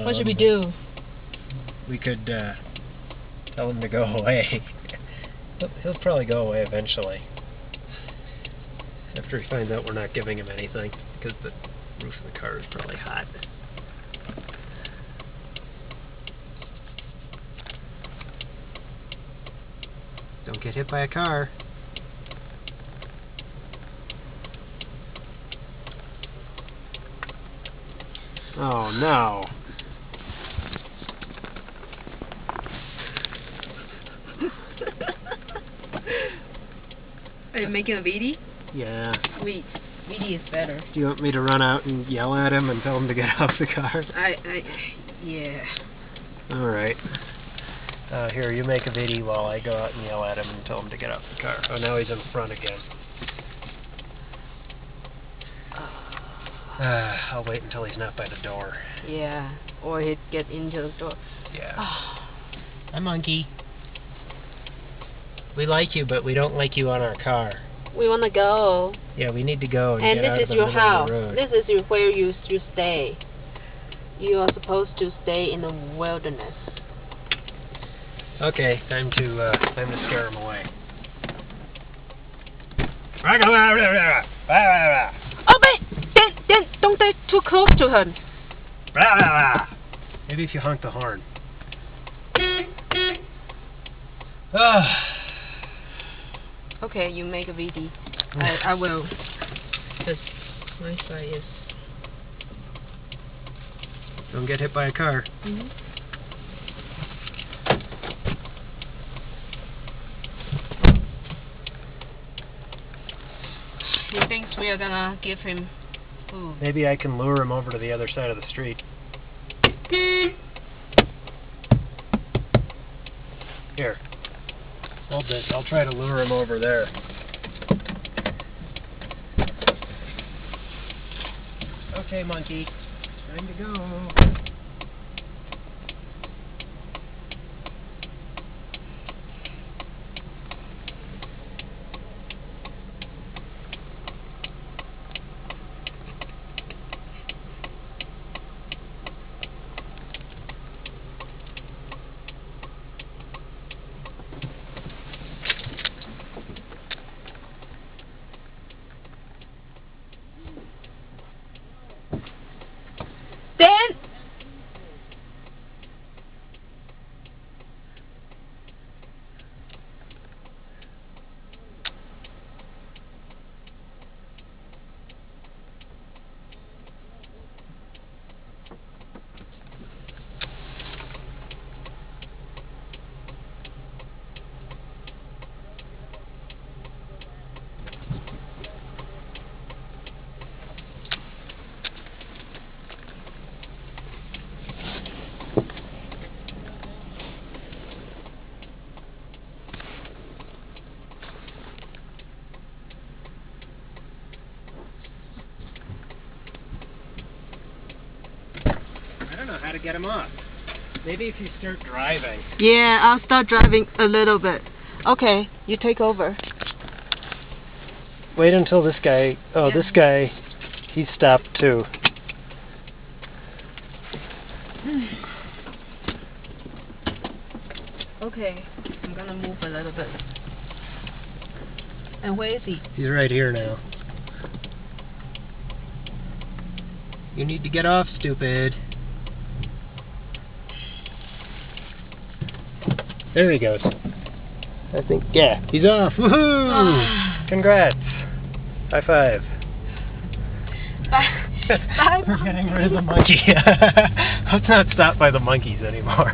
What should we do? We could tell him to go away. He'll probably go away eventually. After he finds out we're not giving him anything, because the roof of the car is probably hot. Don't get hit by a car. Oh no. Are you making a VD? Yeah. Sweet. VD is better. Do you want me to run out and yell at him and tell him to get off the car? Yeah. Alright. Here, you make a VD while I go out and yell at him and tell him to get off the car. Oh, now he's in front again. I'll wait until he's not by the door. Yeah, or he'd get into the door. Yeah. Hi, monkey. We like you, but we don't like you on our car. We want to go. Yeah, we need to go and get this out is of the your middle house. of the road. This is where you stay. You are supposed to stay in the wilderness. Okay, time to scare him away. Oh, then don't get too close to him. Maybe if you honk the horn. Okay, you make a VD. I will. Because my side is... Don't get hit by a car. Mm-hmm. He thinks we are gonna give him food. Maybe I can lure him over to the other side of the street. Here. Hold this. I'll try to lure him over there. Okay, monkey. Time to go. Then I don't know how to get him off. Maybe if you start driving. yeah, I'll start driving a little bit. Okay, you take over. Wait until this guy... Oh, Yeah. this guy, he's stopped too. Okay, I'm gonna move a little bit. And where is he? He's right here now. You need to get off, stupid. There he goes. I think, yeah, he's off. Woohoo! Congrats. High five. Bye. We're getting rid of the monkey. Let's not stop by the monkeys anymore.